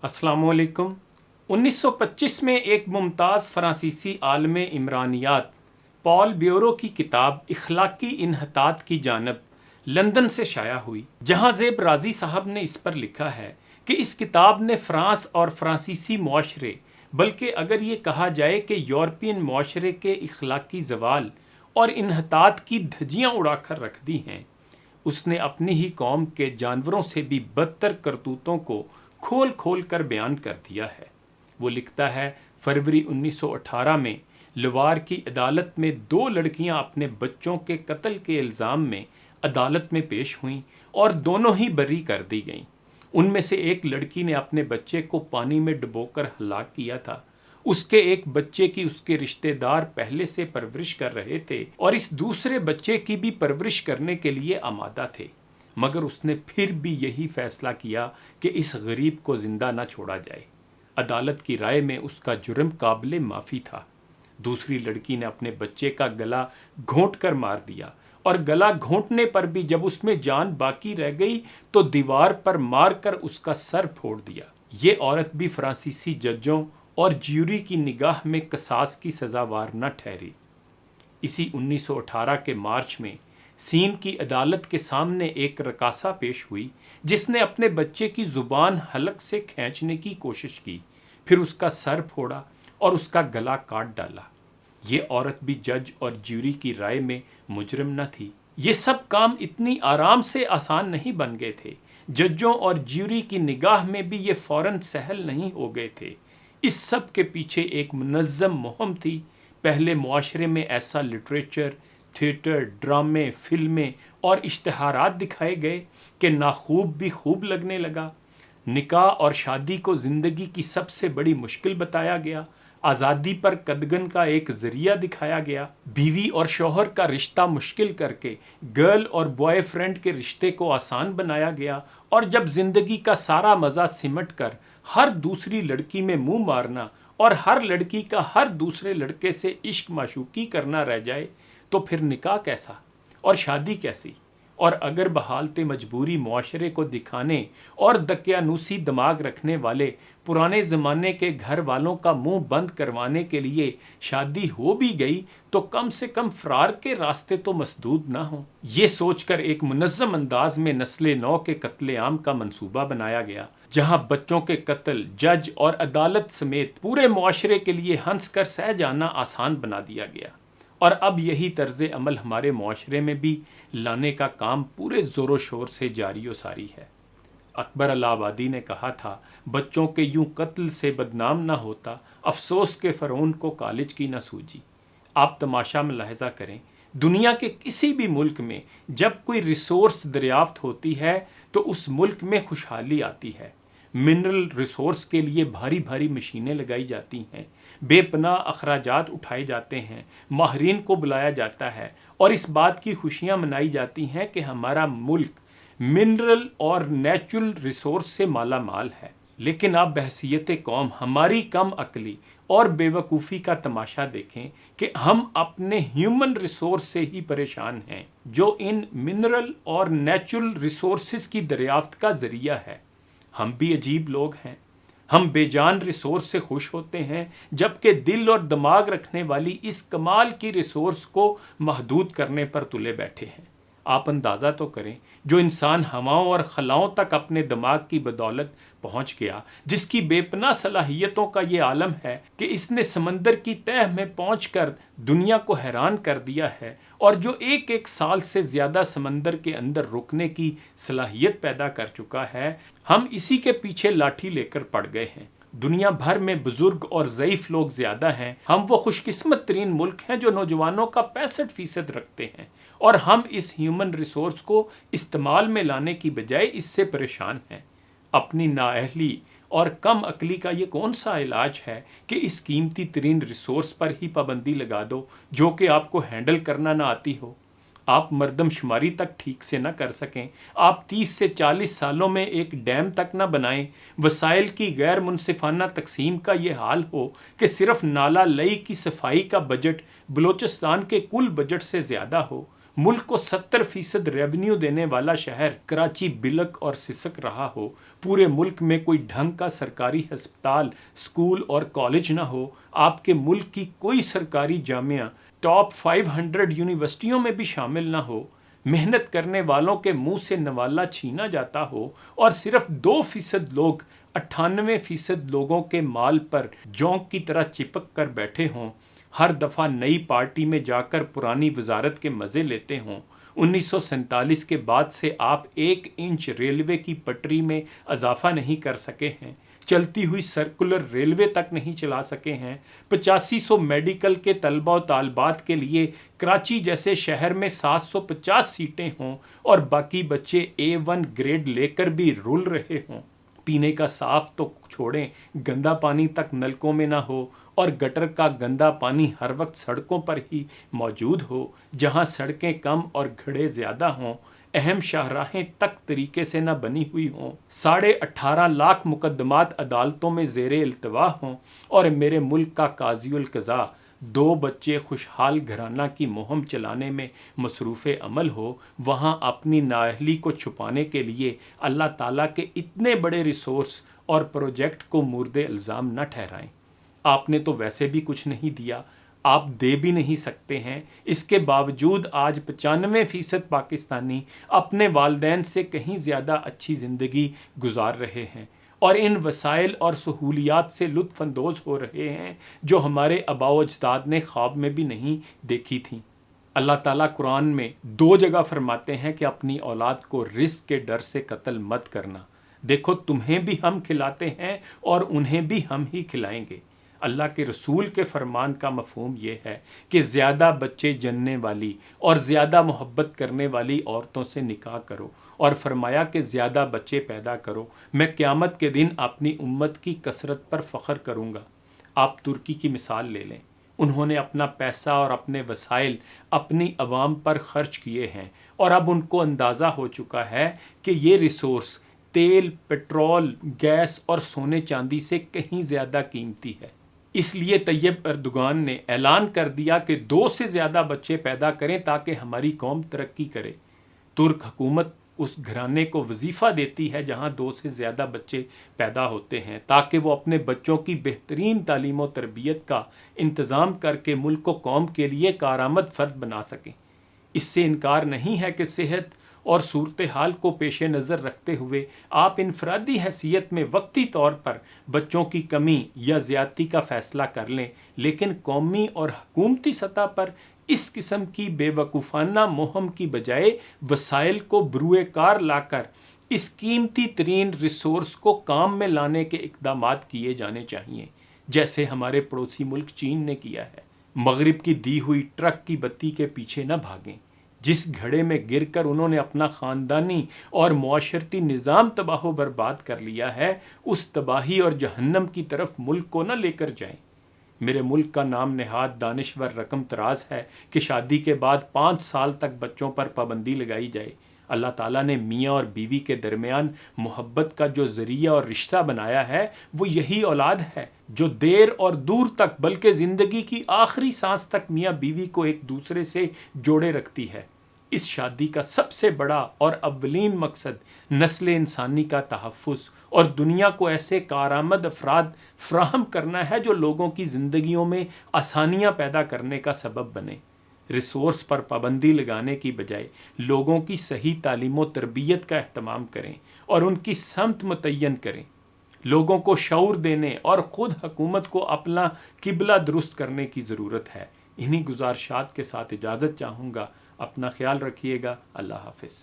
السلام علیکم۔ 1925 میں ایک ممتاز فرانسیسی عالم عمرانیات پال بیورو کی کتاب اخلاقی انحطاط کی جانب لندن سے شائع ہوئی، جہاں زیب رازی صاحب نے اس پر لکھا ہے کہ اس کتاب نے فرانس اور فرانسیسی معاشرے، بلکہ اگر یہ کہا جائے کہ یورپین معاشرے کے اخلاقی زوال اور انحطاط کی دھجیاں اڑا کر رکھ دی ہیں۔ اس نے اپنی ہی قوم کے جانوروں سے بھی بدتر کرتوتوں کو کھول کھول کر بیان کر دیا ہے۔ وہ لکھتا ہے، فروری 1918 میں لوار کی عدالت میں 2 لڑکیاں اپنے بچوں کے قتل کے الزام میں عدالت میں پیش ہوئیں اور دونوں ہی بری کر دی گئیں۔ ان میں سے ایک لڑکی نے اپنے بچے کو پانی میں ڈبو کر ہلاک کیا تھا۔ اس کے ایک بچے کی اس کے رشتہ دار پہلے سے پرورش کر رہے تھے اور اس دوسرے بچے کی بھی پرورش کرنے کے لیے آمادہ تھے، مگر اس نے پھر بھی یہی فیصلہ کیا کہ اس غریب کو زندہ نہ چھوڑا جائے۔ عدالت کی رائے میں اس کا جرم قابل معافی تھا۔ دوسری لڑکی نے اپنے بچے کا گلا گھونٹ کر مار دیا اور گلا گھونٹنے پر بھی جب اس میں جان باقی رہ گئی تو دیوار پر مار کر اس کا سر پھوڑ دیا۔ یہ عورت بھی فرانسیسی ججوں اور جیوری کی نگاہ میں قصاص کی سزاوار نہ ٹھہری۔ اسی 1918 کے مارچ میں سین کی عدالت کے سامنے ایک رقاصہ پیش ہوئی جس نے اپنے بچے کی زبان حلق سے کھینچنے کی کوشش کی، پھر اس کا سر پھوڑا اور اس کا گلا کاٹ ڈالا۔ یہ عورت بھی جج اور جیوری کی رائے میں مجرم نہ تھی۔ یہ سب کام اتنی آرام سے آسان نہیں بن گئے تھے۔ ججوں اور جیوری کی نگاہ میں بھی یہ فوراً سہل نہیں ہو گئے تھے۔ اس سب کے پیچھے ایک منظم مہم تھی۔ پہلے معاشرے میں ایسا لٹریچر، تھیٹر، ڈرامے، فلمیں اور اشتہارات دکھائے گئے کہ ناخوب بھی خوب لگنے لگا۔ نکاح اور شادی کو زندگی کی سب سے بڑی مشکل بتایا گیا۔ آزادی پر قدغن کا ایک ذریعہ دکھایا گیا۔ بیوی اور شوہر کا رشتہ مشکل کر کے گرل اور بوائے فرینڈ کے رشتے کو آسان بنایا گیا، اور جب زندگی کا سارا مزہ سمٹ کر ہر دوسری لڑکی میں منہ مارنا اور ہر لڑکی کا ہر دوسرے لڑکے سے عشق معشوقی کرنا رہ جائے تو پھر نکاح کیسا اور شادی کیسی؟ اور اگر بحالت مجبوری معاشرے کو دکھانے اور دقیانوسی دماغ رکھنے والے پرانے زمانے کے گھر والوں کا منہ بند کروانے کے لیے شادی ہو بھی گئی تو کم سے کم فرار کے راستے تو مسدود نہ ہوں۔ یہ سوچ کر ایک منظم انداز میں نسل نو کے قتل عام کا منصوبہ بنایا گیا، جہاں بچوں کے قتل جج اور عدالت سمیت پورے معاشرے کے لیے ہنس کر سہ جانا آسان بنا دیا گیا۔ اور اب یہی طرز عمل ہمارے معاشرے میں بھی لانے کا کام پورے زور و شور سے جاری و ساری ہے۔ اکبر الہ آبادی نے کہا تھا، بچوں کے یوں قتل سے بدنام نہ ہوتا، افسوس کے فرعون کو کالج کی نہ سوجی۔ آپ تماشا ملاحظہ کریں، دنیا کے کسی بھی ملک میں جب کوئی ریسورس دریافت ہوتی ہے تو اس ملک میں خوشحالی آتی ہے۔ منرل ریسورس کے لیے بھاری بھاری مشینیں لگائی جاتی ہیں، بے پناہ اخراجات اٹھائے جاتے ہیں، ماہرین کو بلایا جاتا ہے اور اس بات کی خوشیاں منائی جاتی ہیں کہ ہمارا ملک منرل اور نیچرل ریسورس سے مالا مال ہے۔ لیکن آپ بحیثیت قوم ہماری کم عقلی اور بے وقوفی کا تماشا دیکھیں کہ ہم اپنے ہیومن ریسورس سے ہی پریشان ہیں جو ان منرل اور نیچرل ریسورسز کی دریافت کا ذریعہ ہے۔ ہم بھی عجیب لوگ ہیں۔ ہم بے جان ریسورس سے خوش ہوتے ہیں جبکہ دل اور دماغ رکھنے والی اس کمال کی ریسورس کو محدود کرنے پر تلے بیٹھے ہیں۔ آپ اندازہ تو کریں، جو انسان ہواؤں اور خلاؤں تک اپنے دماغ کی بدولت پہنچ گیا، جس کی بے پناہ صلاحیتوں کا یہ عالم ہے کہ اس نے سمندر کی تہہ میں پہنچ کر دنیا کو حیران کر دیا ہے، اور جو ایک سال سے زیادہ سمندر کے اندر رکنے کی صلاحیت پیدا کر چکا ہے، ہم اسی کے پیچھے لاٹھی لے کر پڑ گئے ہیں۔ دنیا بھر میں بزرگ اور ضعیف لوگ زیادہ ہیں۔ ہم وہ خوش قسمت ترین ملک ہیں جو نوجوانوں کا 65% رکھتے ہیں، اور ہم اس ہیومن ریسورس کو استعمال میں لانے کی بجائے اس سے پریشان ہیں۔ اپنی نااہلی اور کم عقلی کا یہ کون سا علاج ہے کہ اس قیمتی ترین ریسورس پر ہی پابندی لگا دو جو کہ آپ کو ہینڈل کرنا نہ آتی ہو؟ آپ مردم شماری تک ٹھیک سے نہ کر سکیں، آپ 30 سے 40 سالوں میں ایک ڈیم تک نہ بنائیں، وسائل کی غیر منصفانہ تقسیم کا یہ حال ہو کہ صرف نالہ لئی کی صفائی کا بجٹ بلوچستان کے کل بجٹ سے زیادہ ہو، ملک کو 70% ریونیو دینے والا شہر کراچی بلک اور سسک رہا ہو، پورے ملک میں کوئی ڈھنگ کا سرکاری ہسپتال، اسکول اور کالج نہ ہو، آپ کے ملک کی کوئی سرکاری جامعہ ٹاپ 500 یونیورسٹیوں میں بھی شامل نہ ہو، محنت کرنے والوں کے منہ سے نوالا چھینا جاتا ہو اور صرف 2% لوگ 98% لوگوں کے مال پر جونک کی طرح چپک کر بیٹھے ہوں، ہر دفعہ نئی پارٹی میں جا کر پرانی وزارت کے مزے لیتے ہوں، 1947 کے بعد سے آپ 1 انچ ریلوے کی پٹری میں اضافہ نہیں کر سکے ہیں، چلتی ہوئی سرکولر ریلوے تک نہیں چلا سکے ہیں، 8500 میڈیکل کے طلبہ و طالبات کے لیے کراچی جیسے شہر میں 750 سیٹیں ہوں اور باقی بچے A1 گریڈ لے کر بھی رول رہے ہوں، پینے کا صاف تو چھوڑیں، گندا پانی تک نلکوں میں نہ ہو اور گٹر کا گندا پانی ہر وقت سڑکوں پر ہی موجود ہو، جہاں سڑکیں کم اور گھڑے زیادہ ہوں، اہم شاہراہیں تک طریقے سے نہ بنی ہوئی ہوں، 18.5 لاکھ مقدمات عدالتوں میں زیر التوا ہوں اور میرے ملک کا قاضی القضا 2 بچے خوشحال گھرانہ کی مہم چلانے میں مصروف عمل ہو، وہاں اپنی نااہلی کو چھپانے کے لیے اللہ تعالیٰ کے اتنے بڑے ریسورس اور پروجیکٹ کو مورد الزام نہ ٹھہرائیں۔ آپ نے تو ویسے بھی کچھ نہیں دیا، آپ دے بھی نہیں سکتے ہیں، اس کے باوجود آج 95% پاکستانی اپنے والدین سے کہیں زیادہ اچھی زندگی گزار رہے ہیں اور ان وسائل اور سہولیات سے لطف اندوز ہو رہے ہیں جو ہمارے آباء و اجداد نے خواب میں بھی نہیں دیکھی تھیں۔ اللہ تعالیٰ قرآن میں 2 جگہ فرماتے ہیں کہ اپنی اولاد کو رزق کے ڈر سے قتل مت کرنا، دیکھو تمہیں بھی ہم کھلاتے ہیں اور انہیں بھی ہم ہی کھلائیں گے۔ اللہ کے رسول کے فرمان کا مفہوم یہ ہے کہ زیادہ بچے جننے والی اور زیادہ محبت کرنے والی عورتوں سے نکاح کرو، اور فرمایا کہ زیادہ بچے پیدا کرو، میں قیامت کے دن اپنی امت کی کثرت پر فخر کروں گا۔ آپ ترکی کی مثال لے لیں، انہوں نے اپنا پیسہ اور اپنے وسائل اپنی عوام پر خرچ کیے ہیں اور اب ان کو اندازہ ہو چکا ہے کہ یہ ریسورس تیل، پیٹرول، گیس اور سونے چاندی سے کہیں زیادہ قیمتی ہے۔ اس لیے طیب اردوغان نے اعلان کر دیا کہ 2 سے زیادہ بچے پیدا کریں تاکہ ہماری قوم ترقی کرے۔ ترک حکومت اس گھرانے کو وظیفہ دیتی ہے جہاں 2 سے زیادہ بچے پیدا ہوتے ہیں تاکہ وہ اپنے بچوں کی بہترین تعلیم و تربیت کا انتظام کر کے ملک و قوم کے لیے کارآمد فرد بنا سکیں۔ اس سے انکار نہیں ہے کہ صحت اور صورتحال کو پیش نظر رکھتے ہوئے آپ انفرادی حیثیت میں وقتی طور پر بچوں کی کمی یا زیادتی کا فیصلہ کر لیں، لیکن قومی اور حکومتی سطح پر اس قسم کی بے وقوفانہ مہم کی بجائے وسائل کو بروئے کار لا کر اس قیمتی ترین ریسورس کو کام میں لانے کے اقدامات کیے جانے چاہیے، جیسے ہمارے پڑوسی ملک چین نے کیا ہے۔ مغرب کی دی ہوئی ٹرک کی بتی کے پیچھے نہ بھاگیں، جس گھڑے میں گر کر انہوں نے اپنا خاندانی اور معاشرتی نظام تباہ و برباد کر لیا ہے، اس تباہی اور جہنم کی طرف ملک کو نہ لے کر جائیں۔ میرے ملک کا نام نہاد دانشور رقم تراز ہے کہ شادی کے بعد 5 سال تک بچوں پر پابندی لگائی جائے۔ اللہ تعالیٰ نے میاں اور بیوی کے درمیان محبت کا جو ذریعہ اور رشتہ بنایا ہے وہ یہی اولاد ہے، جو دیر اور دور تک بلکہ زندگی کی آخری سانس تک میاں بیوی کو ایک دوسرے سے جوڑے رکھتی ہے۔ اس شادی کا سب سے بڑا اور اولین مقصد نسل انسانی کا تحفظ اور دنیا کو ایسے کارآمد افراد فراہم کرنا ہے جو لوگوں کی زندگیوں میں آسانیاں پیدا کرنے کا سبب بنے۔ ریسورس پر پابندی لگانے کی بجائے لوگوں کی صحیح تعلیم و تربیت کا اہتمام کریں اور ان کی سمت متعین کریں۔ لوگوں کو شعور دینے اور خود حکومت کو اپنا قبلہ درست کرنے کی ضرورت ہے۔ انہی گزارشات کے ساتھ اجازت چاہوں گا۔ اپنا خیال رکھیے گا۔ اللہ حافظ۔